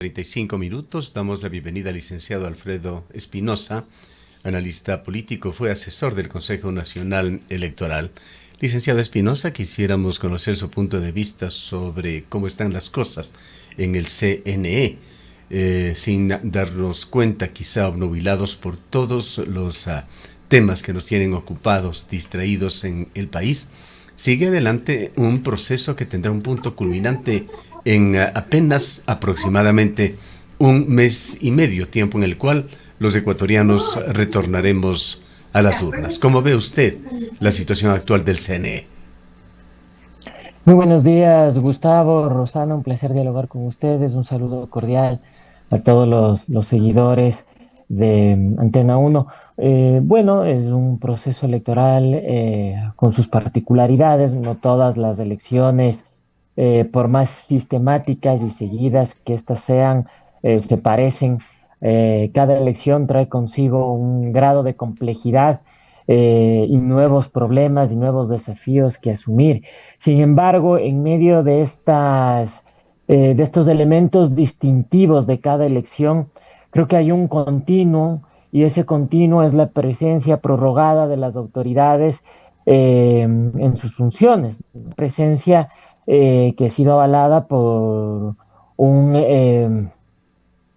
35 minutos. Damos la bienvenida al licenciado Alfredo Espinosa, analista político, fue asesor del Consejo Nacional Electoral. Licenciado Espinosa, quisiéramos conocer su punto de vista sobre cómo están las cosas en el CNE, sin darnos cuenta, quizá obnubilados por todos los temas que nos tienen ocupados, distraídos en el país. Sigue adelante un proceso que tendrá un punto culminante en apenas aproximadamente un mes y medio, tiempo en el cual los ecuatorianos retornaremos a las urnas. ¿Cómo ve usted la situación actual del CNE? Muy buenos días, Gustavo, Rosana, un placer dialogar con ustedes. Un saludo cordial a todos los seguidores de Antena 1. Bueno, es un proceso electoral con sus particularidades. No todas las elecciones, por más sistemáticas y seguidas que éstas sean, se parecen. Cada elección trae consigo un grado de complejidad y nuevos problemas y nuevos desafíos que asumir. Sin embargo, en medio de estos elementos distintivos de cada elección, creo que hay un continuo y ese continuo es la presencia prorrogada de las autoridades en sus funciones, presencia que ha sido avalada por un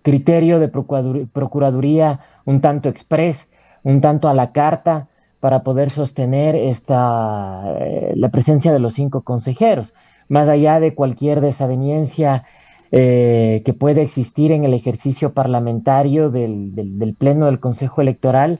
criterio de procuraduría un tanto express, un tanto a la carta, para poder sostener la presencia de los 5 consejeros, más allá de cualquier desaveniencia que pueda existir en el ejercicio parlamentario del Pleno del Consejo Electoral,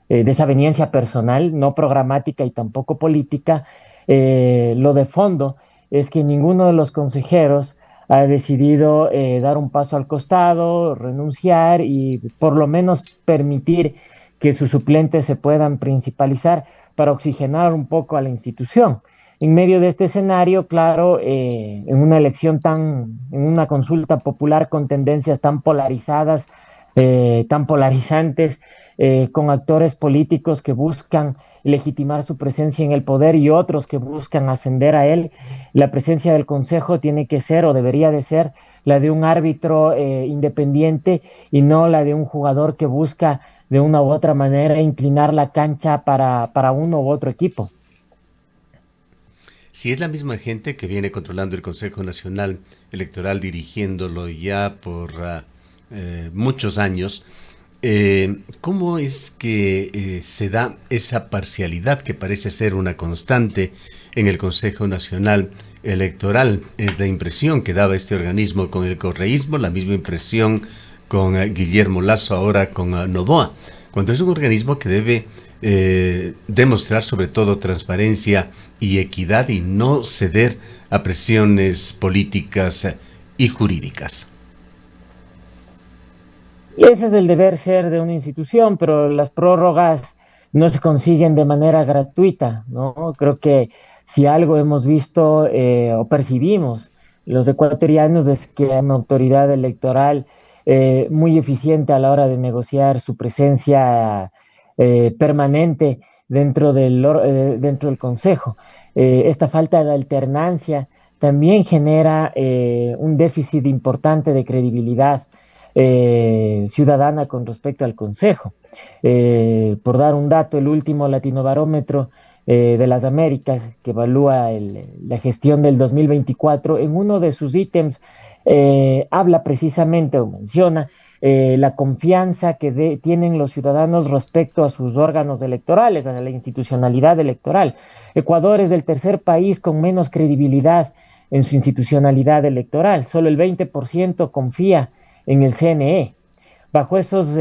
desaveniencia personal, no programática y tampoco política. Lo de fondo es que ninguno de los consejeros ha decidido dar un paso al costado, renunciar y por lo menos permitir que sus suplentes se puedan principalizar para oxigenar un poco a la institución. En medio de este escenario, claro, en una consulta popular con tendencias tan polarizadas, tan polarizantes, con actores políticos que buscan legitimar su presencia en el poder y otros que buscan ascender a él, la presencia del Consejo tiene que ser o debería de ser la de un árbitro independiente y no la de un jugador que busca de una u otra manera inclinar la cancha para uno u otro equipo. Si es la misma gente que viene controlando el Consejo Nacional Electoral, dirigiéndolo ya por muchos años, ¿cómo es que se da esa parcialidad que parece ser una constante en el Consejo Nacional Electoral? Es la impresión que daba este organismo con el correísmo, la misma impresión con Guillermo Lasso, ahora con Noboa, cuando es un organismo que debe demostrar sobre todo transparencia y equidad y no ceder a presiones políticas y jurídicas. Y ese es el deber ser de una institución, pero las prórrogas no se consiguen de manera gratuita, ¿no? Creo que si algo hemos visto o percibimos los ecuatorianos es que hay una autoridad electoral muy eficiente a la hora de negociar su presencia permanente dentro del Consejo. Esta falta de alternancia también genera un déficit importante de credibilidad ciudadana con respecto al Consejo. Por dar un dato, el último Latinobarómetro de las Américas, que evalúa la gestión del 2024, en uno de sus ítems habla precisamente o menciona la confianza que tienen los ciudadanos respecto a sus órganos electorales, a la institucionalidad electoral. Ecuador es el tercer país con menos credibilidad en su institucionalidad electoral. Solo el 20% confía en el CNE. Bajo esos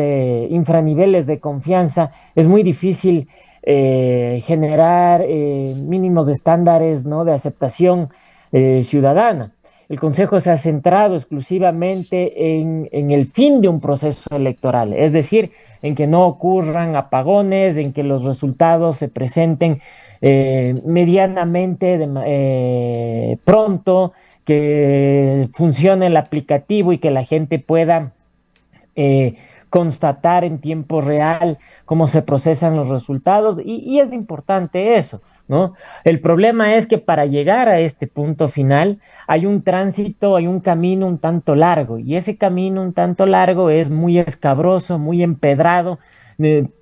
infraniveles de confianza es muy difícil generar mínimos estándares, ¿no?, de aceptación ciudadana. El Consejo se ha centrado exclusivamente en el fin de un proceso electoral, es decir, en que no ocurran apagones, en que los resultados se presenten medianamente pronto, que funcione el aplicativo y que la gente pueda eh, constatar en tiempo real cómo se procesan los resultados y es importante eso, ¿no? El problema es que para llegar a este punto final hay un tránsito, hay un camino un tanto largo, y ese camino un tanto largo es muy escabroso, muy empedrado,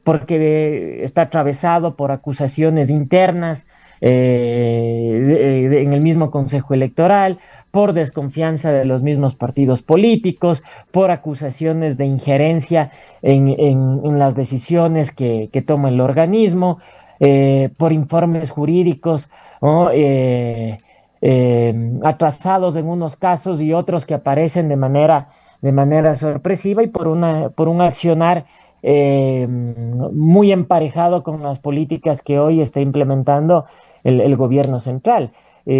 porque está atravesado por acusaciones internas en el mismo Consejo Electoral, por desconfianza de los mismos partidos políticos, por acusaciones de injerencia en las decisiones que toma el organismo, por informes jurídicos, ¿no? Atrasados en unos casos y otros que aparecen de manera sorpresiva y por un accionar muy emparejado con las políticas que hoy está implementando el gobierno central.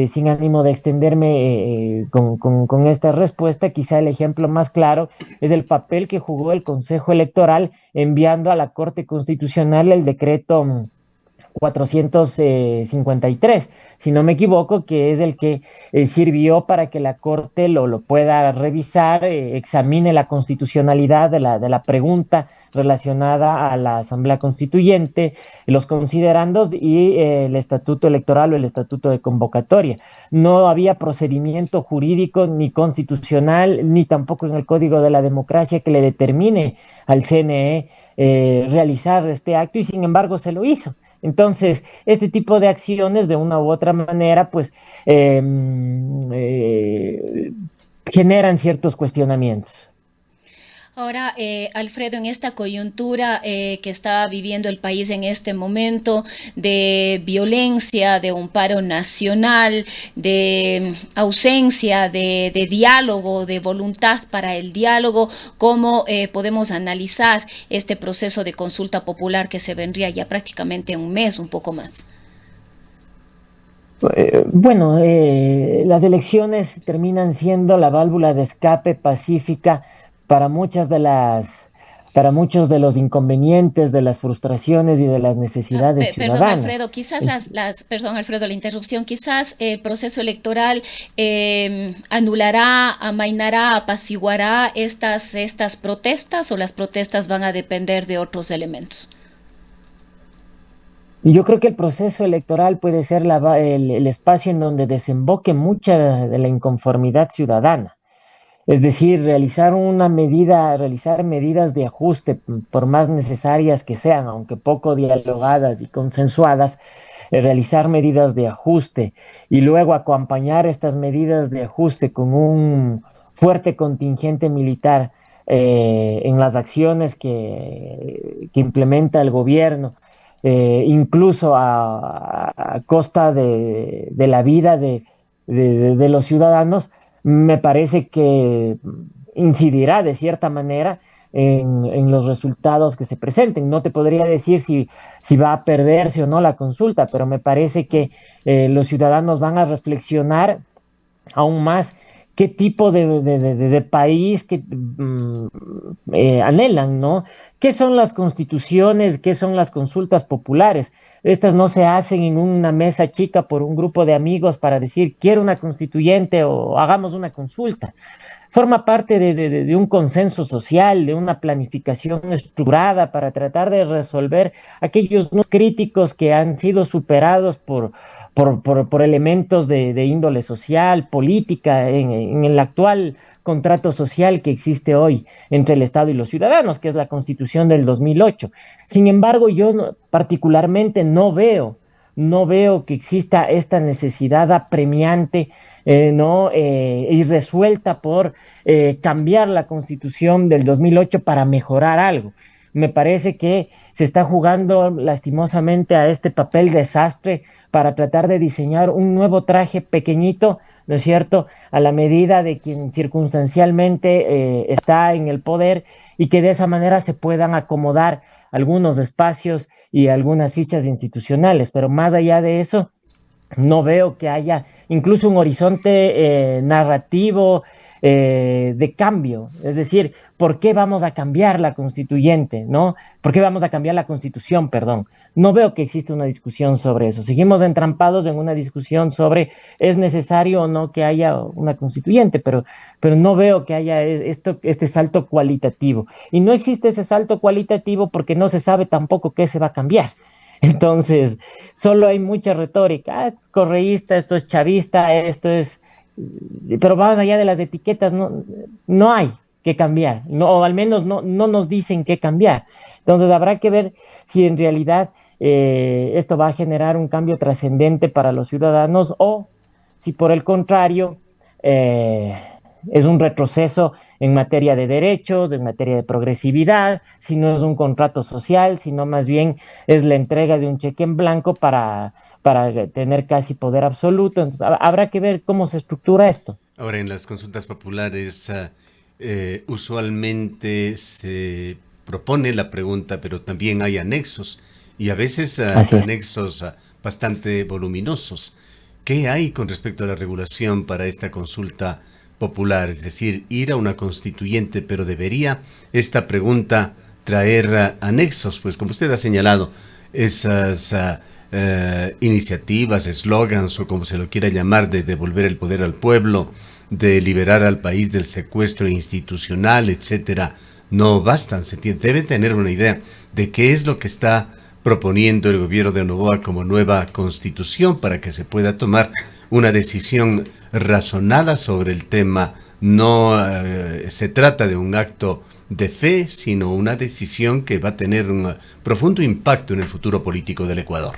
Sin ánimo de extenderme con esta respuesta, quizá el ejemplo más claro es el papel que jugó el Consejo Electoral enviando a la Corte Constitucional el decreto 453, si no me equivoco, que es el que sirvió para que la Corte lo pueda revisar, examine la constitucionalidad de la pregunta relacionada a la Asamblea Constituyente, los considerandos y el estatuto electoral o el estatuto de convocatoria. No había procedimiento jurídico ni constitucional, ni tampoco en el Código de la Democracia que le determine al CNE realizar este acto y sin embargo se lo hizo. Entonces, este tipo de acciones, de una u otra manera, pues eh, generan ciertos cuestionamientos. Ahora, Alfredo, en esta coyuntura que está viviendo el país en este momento de violencia, de un paro nacional, de ausencia de diálogo, de voluntad para el diálogo, ¿cómo podemos analizar este proceso de consulta popular que se vendría ya prácticamente un mes, un poco más? Bueno, las elecciones terminan siendo la válvula de escape pacífica para para muchos de los inconvenientes, de las frustraciones y de las necesidades Perdón, ciudadanas. Alfredo, quizás perdón, Alfredo, la interrupción, quizás el proceso electoral anulará, amainará, apaciguará estas protestas o las protestas van a depender de otros elementos. Y yo creo que el proceso electoral puede ser el espacio en donde desemboque mucha de la inconformidad ciudadana. Es decir, realizar medidas de ajuste, por más necesarias que sean, aunque poco dialogadas y consensuadas, realizar medidas de ajuste y luego acompañar estas medidas de ajuste con un fuerte contingente militar en las acciones que implementa el gobierno, incluso a costa de la vida de los ciudadanos, me parece que incidirá de cierta manera en los resultados que se presenten. No te podría decir si va a perderse o no la consulta, pero me parece que los ciudadanos van a reflexionar aún más qué tipo de país que anhelan, ¿no? ¿Qué son las constituciones? ¿Qué son las consultas populares? Estas no se hacen en una mesa chica por un grupo de amigos para decir quiero una constituyente o hagamos una consulta. Forma parte de un consenso social, de una planificación estructurada para tratar de resolver aquellos no críticos que han sido superados por elementos de índole social, política, en el actual contrato social que existe hoy entre el Estado y los ciudadanos, que es la Constitución del 2008. Sin embargo, particularmente no veo que exista esta necesidad apremiante, ¿no? Y resuelta por cambiar la Constitución del 2008 para mejorar algo. Me parece que se está jugando lastimosamente a este papel desastre para tratar de diseñar un nuevo traje pequeñito, ¿no es cierto?, a la medida de quien circunstancialmente está en el poder y que de esa manera se puedan acomodar algunos espacios y algunas fichas institucionales. Pero más allá de eso, no veo que haya incluso un horizonte narrativo de cambio. Es decir, ¿por qué vamos a cambiar la constituyente? ¿No? ¿Por qué vamos a cambiar la constitución? Perdón. No veo que exista una discusión sobre eso. Seguimos entrampados en una discusión sobre es necesario o no que haya una constituyente, pero no veo que haya este salto cualitativo. Y no existe ese salto cualitativo porque no se sabe tampoco qué se va a cambiar. Entonces, solo hay mucha retórica, esto es correísta, esto es chavista, esto es... Pero más allá de las etiquetas, no hay que cambiar, no, o al menos no nos dicen qué cambiar. Entonces, habrá que ver si en realidad esto va a generar un cambio trascendente para los ciudadanos o si por el contrario eh, es un retroceso en materia de derechos, en materia de progresividad, si no es un contrato social, sino más bien es la entrega de un cheque en blanco para tener casi poder absoluto. Entonces, habrá que ver cómo se estructura esto. Ahora, en las consultas populares, usualmente se propone la pregunta, pero también hay anexos y a veces Así es. anexos bastante voluminosos. ¿Qué hay con respecto a la regulación para esta consulta popular? Es decir, ir a una constituyente, pero debería esta pregunta traer anexos, pues como usted ha señalado, esas iniciativas, eslogans o como se lo quiera llamar, de devolver el poder al pueblo, de liberar al país del secuestro institucional, etcétera, no bastan. Debe tener una idea de qué es lo que está proponiendo el gobierno de Noboa como nueva constitución para que se pueda tomar una decisión razonada sobre el tema. No se trata de un acto de fe, sino una decisión que va a tener un profundo impacto en el futuro político del Ecuador.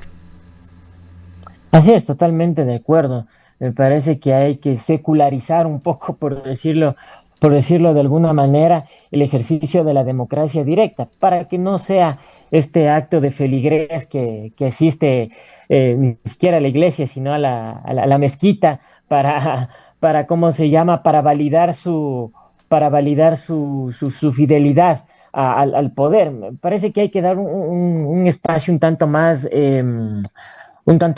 Así es, totalmente de acuerdo. Me parece que hay que secularizar un poco, por decirlo de alguna manera, el ejercicio de la democracia directa, para que no sea este acto de feligrés que asiste ni siquiera a la iglesia, sino a la mezquita, para, ¿cómo se llama?, para validar su fidelidad al poder. Me parece que hay que dar un espacio un tanto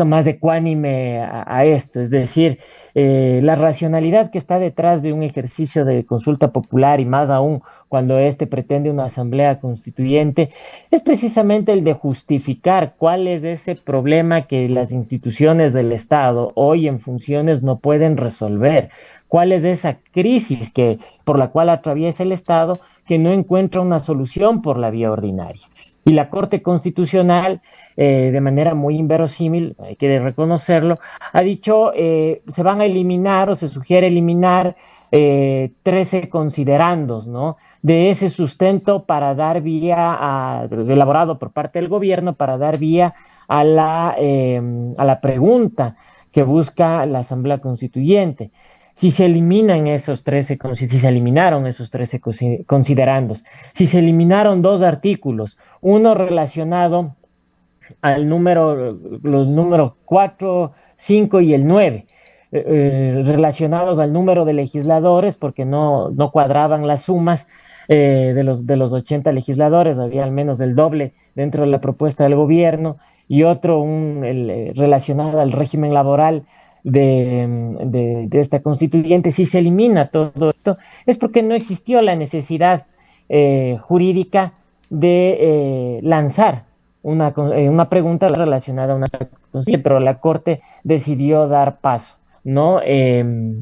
más ecuánime a esto, es decir, la racionalidad que está detrás de un ejercicio de consulta popular y más aún cuando éste pretende una asamblea constituyente, es precisamente el de justificar cuál es ese problema que las instituciones del Estado hoy en funciones no pueden resolver, cuál es esa crisis por la cual atraviesa el Estado que no encuentra una solución por la vía ordinaria. Y la Corte Constitucional de manera muy inverosímil, hay que reconocerlo, ha dicho se van a eliminar o se sugiere eliminar 13 considerandos, ¿no? De ese sustento para dar elaborado por parte del gobierno, para dar vía a la pregunta que busca la Asamblea Constituyente. Si se eliminan si se eliminaron esos 13 considerandos, si se eliminaron dos artículos, uno relacionado los números 4, 5 y el 9, relacionados al número de legisladores, porque no cuadraban las sumas de los 80 legisladores, había al menos el doble dentro de la propuesta del gobierno, y otro relacionado al régimen laboral de esta constituyente. Si se elimina todo esto, es porque no existió la necesidad jurídica de lanzar una pregunta relacionada a una constitución, pero la Corte decidió dar paso, ¿no? Ese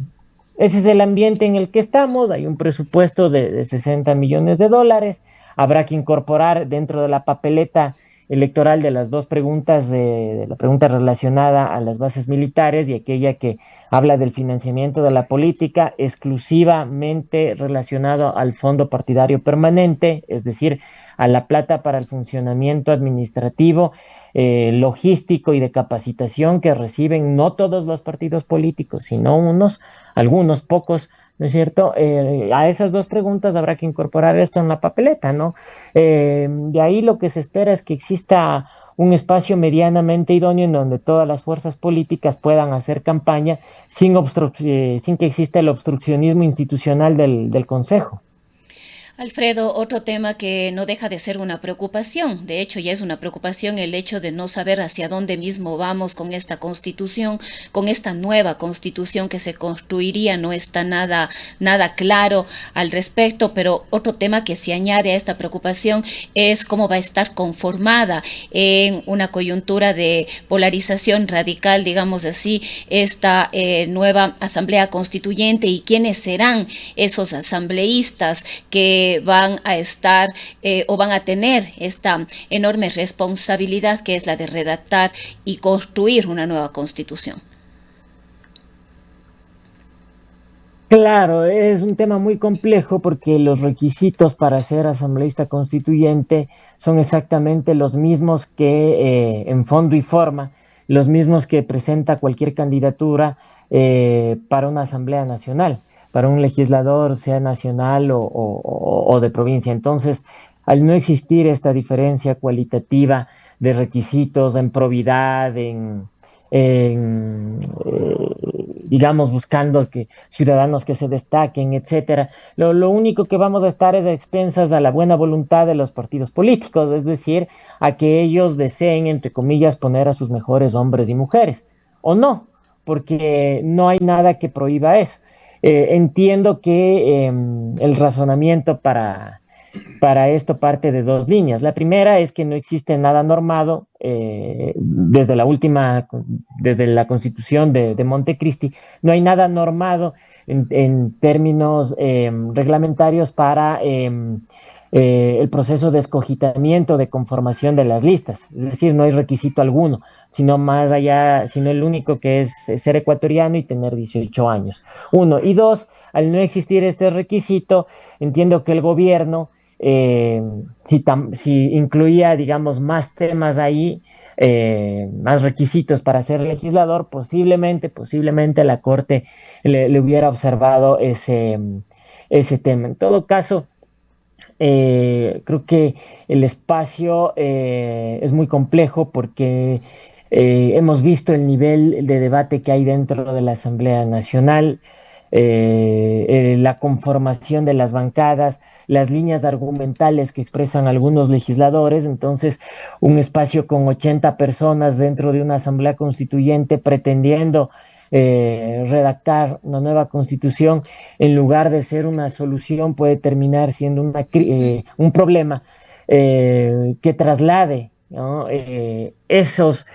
es el ambiente en el que estamos, hay un presupuesto de 60 millones de dólares, habrá que incorporar dentro de la papeleta electoral de las dos preguntas, de la pregunta relacionada a las bases militares y aquella que habla del financiamiento de la política exclusivamente relacionado al fondo partidario permanente, es decir, a la plata para el funcionamiento administrativo, logístico y de capacitación que reciben no todos los partidos políticos, sino algunos pocos, ¿no es cierto? A esas dos preguntas habrá que incorporar esto en la papeleta, ¿no? De ahí lo que se espera es que exista un espacio medianamente idóneo en donde todas las fuerzas políticas puedan hacer campaña sin que exista el obstruccionismo institucional del Consejo. Alfredo, otro tema que no deja de ser una preocupación, de hecho ya es una preocupación el hecho de no saber hacia dónde mismo vamos con esta constitución, con esta nueva constitución que se construiría, no está nada claro al respecto, pero otro tema que se añade a esta preocupación es cómo va a estar conformada en una coyuntura de polarización radical, digamos así, esta nueva asamblea constituyente y quiénes serán esos asambleístas que van a estar o van a tener esta enorme responsabilidad que es la de redactar y construir una nueva constitución. Claro, es un tema muy complejo porque los requisitos para ser asambleísta constituyente son exactamente los mismos que en fondo y forma, los mismos que presenta cualquier candidatura para una asamblea nacional, para un legislador, sea nacional o de provincia. Entonces, al no existir esta diferencia cualitativa de requisitos en probidad, digamos, buscando que ciudadanos que se destaquen, etcétera. Lo único que vamos a estar es a expensas a la buena voluntad de los partidos políticos, es decir, a que ellos deseen, entre comillas, poner a sus mejores hombres y mujeres, o no, porque no hay nada que prohíba eso. Entiendo que el razonamiento para esto parte de dos líneas. La primera es que no existe nada normado desde la Constitución de Montecristi, no hay nada normado en términos reglamentarios para el proceso de escogitamiento, de conformación de las listas. Es decir, no hay requisito alguno, sino más allá, sino el único que es ser ecuatoriano y tener 18 años. Uno. Y dos, al no existir este requisito, entiendo que el gobierno eh, si incluía, digamos, más temas ahí, más requisitos para ser legislador, posiblemente la Corte le hubiera observado ese tema. En todo caso, creo que el espacio es muy complejo porque hemos visto el nivel de debate que hay dentro de la Asamblea Nacional, la conformación de las bancadas, las líneas argumentales que expresan algunos legisladores. Entonces, un espacio con 80 personas dentro de una Asamblea Constituyente pretendiendo redactar una nueva constitución, en lugar de ser una solución, puede terminar siendo un problema que traslade, ¿no? Esos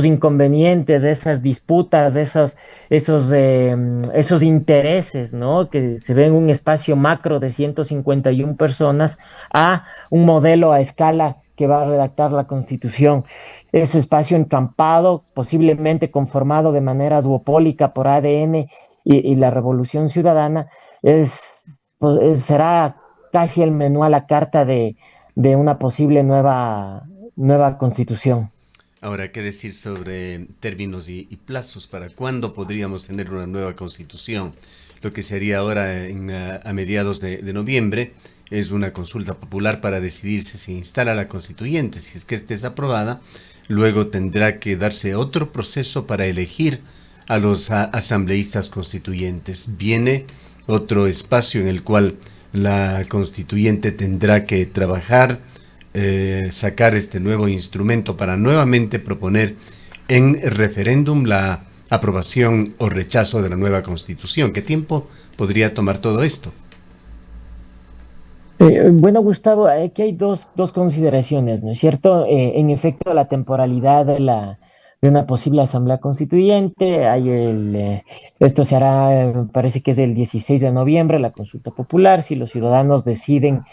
inconvenientes, esas disputas, esos intereses, ¿no? Que se ven en un espacio macro de 151 personas a un modelo a escala que va a redactar la Constitución. Ese espacio encampado, posiblemente conformado de manera duopólica por ADN y la Revolución Ciudadana, será casi el menú a la carta de una posible nueva constitución. Ahora, ¿qué decir sobre términos y plazos para cuándo podríamos tener una nueva constitución? Lo que se haría ahora a mediados de noviembre es una consulta popular para decidir si se instala la constituyente. Si es que esta es aprobada, luego tendrá que darse otro proceso para elegir a los asambleístas constituyentes. Viene otro espacio en el cual la constituyente tendrá que trabajar, sacar este nuevo instrumento para nuevamente proponer en referéndum la aprobación o rechazo de la nueva constitución. ¿Qué tiempo podría tomar todo esto? Bueno, Gustavo, aquí hay dos consideraciones, ¿no es cierto? En efecto, la temporalidad de una posible asamblea constituyente, esto se hará, parece que es el 16 de noviembre, la consulta popular. Si los ciudadanos deciden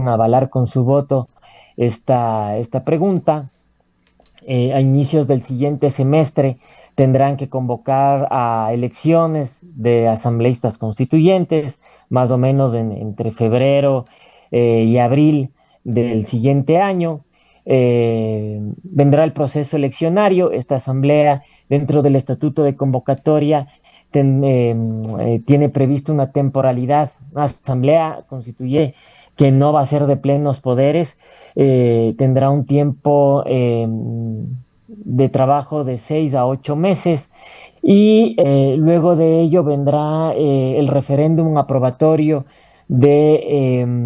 avalar con su voto esta pregunta, a inicios del siguiente semestre tendrán que convocar a elecciones de asambleístas constituyentes, más o menos entre febrero y abril del siguiente año. Vendrá el proceso eleccionario. Esta asamblea, dentro del estatuto de convocatoria, tiene previsto una temporalidad, una asamblea constituye que no va a ser de plenos poderes, tendrá un tiempo de trabajo de 6 a 8 meses, y luego de ello vendrá el referéndum aprobatorio de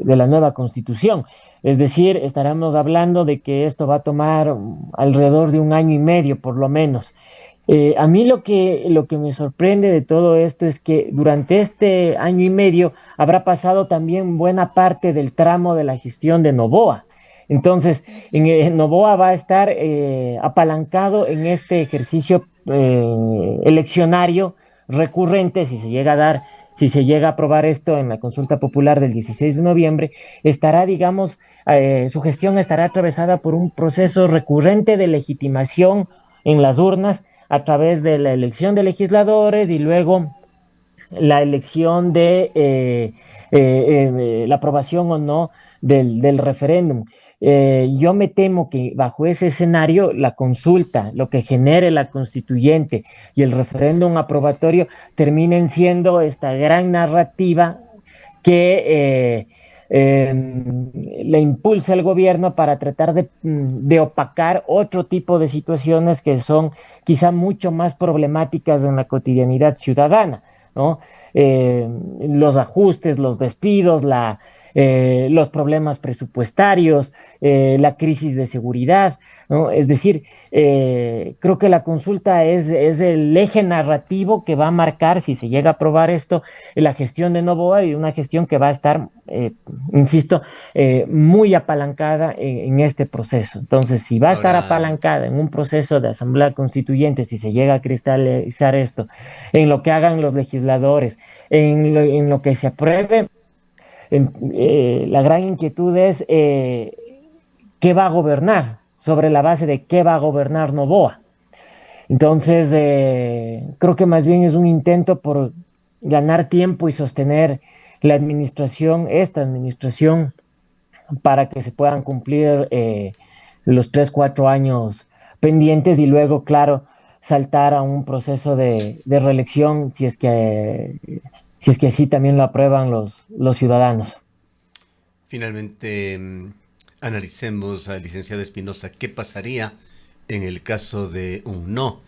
la nueva constitución. Es decir, estaremos hablando de que esto va a tomar alrededor de un año y medio, por lo menos. A mí lo que me sorprende de todo esto es que durante este año y medio habrá pasado también buena parte del tramo de la gestión de Noboa. Entonces, Noboa va a estar apalancado en este ejercicio eleccionario recurrente, si se llega a dar si se llega a aprobar esto en la consulta popular del 16 de noviembre, estará, digamos, su gestión estará atravesada por un proceso recurrente de legitimación en las urnas a través de la elección de legisladores y luego la elección de la aprobación o no del referéndum. Yo me temo que bajo ese escenario la consulta, lo que genere la constituyente y el referéndum aprobatorio terminen siendo esta gran narrativa que le impulsa al gobierno para tratar de opacar otro tipo de situaciones que son quizá mucho más problemáticas en la cotidianidad ciudadana, ¿no? Los ajustes, los despidos, los problemas presupuestarios, la crisis de seguridad, ¿no? Es decir, creo que la consulta es el eje narrativo que va a marcar, si se llega a aprobar esto, la gestión de Novoa y una gestión que va a estar, insisto, muy apalancada en este proceso. Entonces, si va a estar Ahora, apalancada en un proceso de asamblea constituyente, si se llega a cristalizar esto, en lo que hagan los legisladores, en lo que se apruebe, la gran inquietud es qué va a gobernar, sobre la base de qué va a gobernar Novoa. Entonces, creo que más bien es un intento por ganar tiempo y sostener la administración, esta administración, para que se puedan cumplir los 3, 4 años pendientes y luego, claro, saltar a un proceso de reelección si es que así también lo aprueban los ciudadanos. finalmente, analicemos al licenciado Espinosa qué pasaría en el caso de un no,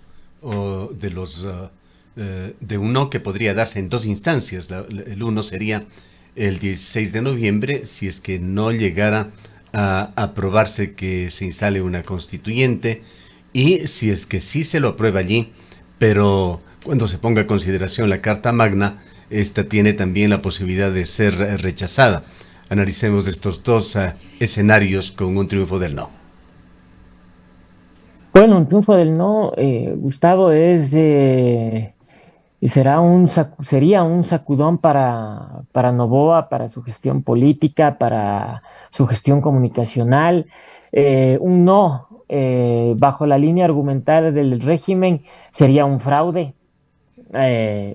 o de un no que podría darse en dos instancias. El uno sería el 16 de noviembre, si es que no llegara a aprobarse que se instale una constituyente, y si es que sí se lo aprueba allí, pero cuando se ponga a consideración la Carta Magna, esta tiene también la posibilidad de ser rechazada. Analicemos estos dos escenarios con un triunfo del no. Bueno, un triunfo del no, Gustavo, sería un sacudón para Novoa, para su gestión política, para su gestión comunicacional. Un no, bajo la línea argumental del régimen, sería un fraude,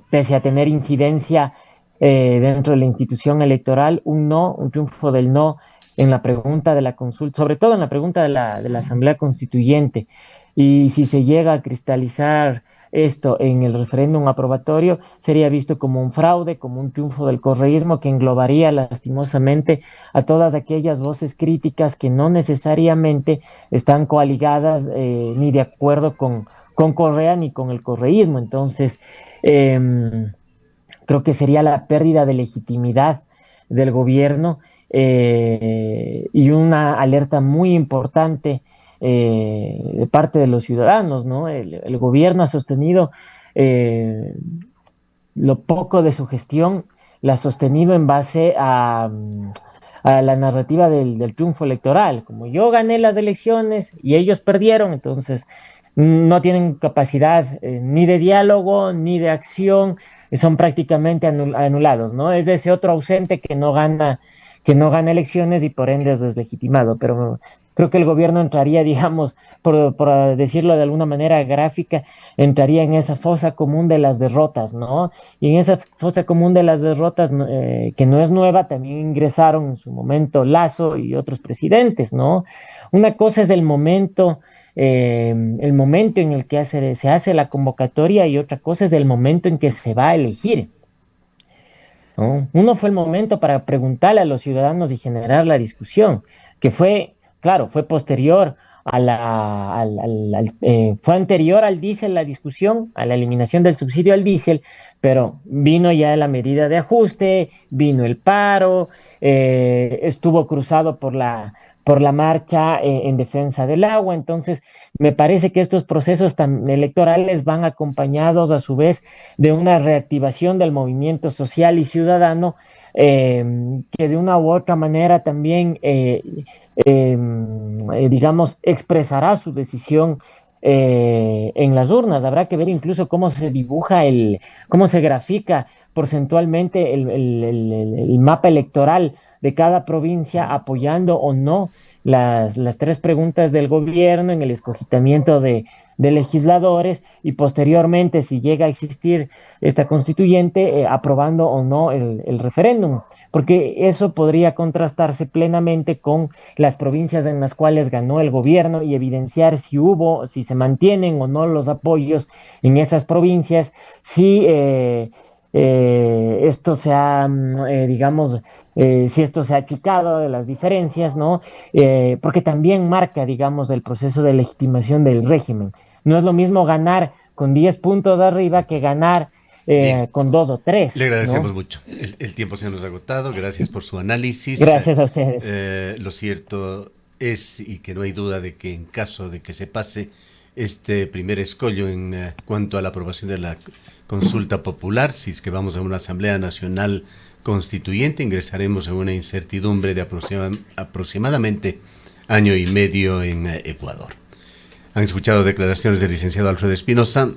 pese a tener incidencia dentro de la institución electoral. Un no, un triunfo del no en la pregunta de la consulta, sobre todo en la pregunta de la Asamblea Constituyente. Y si se llega a cristalizar esto en el referéndum aprobatorio, sería visto como un fraude, como un triunfo del correísmo que englobaría lastimosamente a todas aquellas voces críticas que no necesariamente están coaligadas ni de acuerdo con Correa ni con el correísmo. Entonces, eh, creo que sería la pérdida de legitimidad del gobierno y una alerta muy importante de parte de los ciudadanos, ¿no? El gobierno ha sostenido eh, lo poco de su gestión, la ha sostenido en base a la narrativa del triunfo electoral. Como yo gané las elecciones y ellos perdieron, entonces no tienen capacidad ni de diálogo ni de acción, son prácticamente anulados, ¿no? Es ese otro ausente que no gana elecciones y por ende es deslegitimado. Pero creo que el gobierno entraría, digamos, por decirlo de alguna manera gráfica, entraría en esa fosa común de las derrotas, ¿no? Y en esa fosa común de las derrotas, que no es nueva, también ingresaron en su momento Lazo y otros presidentes, ¿no? Una cosa es el momento en el que se hace la convocatoria y otra cosa es el momento en que se va a elegir, ¿no? Uno fue el momento para preguntarle a los ciudadanos y generar la discusión, que fue, claro, fue posterior fue anterior al diésel la discusión, a la eliminación del subsidio al diésel, pero vino ya la medida de ajuste, vino el paro, estuvo cruzado por la marcha en defensa del agua. Entonces, me parece que estos procesos electorales van acompañados a su vez de una reactivación del movimiento social y ciudadano eh, que de una u otra manera también, digamos, expresará su decisión en las urnas. Habrá que ver incluso cómo se dibuja cómo se grafica porcentualmente el mapa electoral de cada provincia, apoyando o no las tres preguntas del gobierno en el escogitamiento de legisladores, y posteriormente, si llega a existir esta constituyente, aprobando o no el referéndum, porque eso podría contrastarse plenamente con las provincias en las cuales ganó el gobierno y evidenciar si se mantienen o no los apoyos en esas provincias, si esto se ha, digamos, si esto se ha achicado de las diferencias, ¿no? Porque también marca, digamos, el proceso de legitimación del régimen. No es lo mismo ganar con 10 puntos arriba que ganar Bien, con 2 o 3, le agradecemos ¿no? mucho. El tiempo se nos ha agotado. Gracias por su análisis. Gracias a ustedes. Lo cierto es, y que no hay duda de que en caso de que se pase este primer escollo en cuanto a la aprobación de la consulta popular, si es que vamos a una Asamblea Nacional Constituyente, ingresaremos en una incertidumbre de aproximadamente año y medio en Ecuador. Han escuchado declaraciones del licenciado Alfredo Espinosa,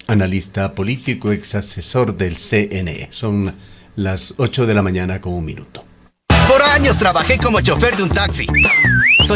analista político, ex asesor del CNE. Son las 8 de la mañana con 1 minuto. Por años trabajé como chofer de un taxi.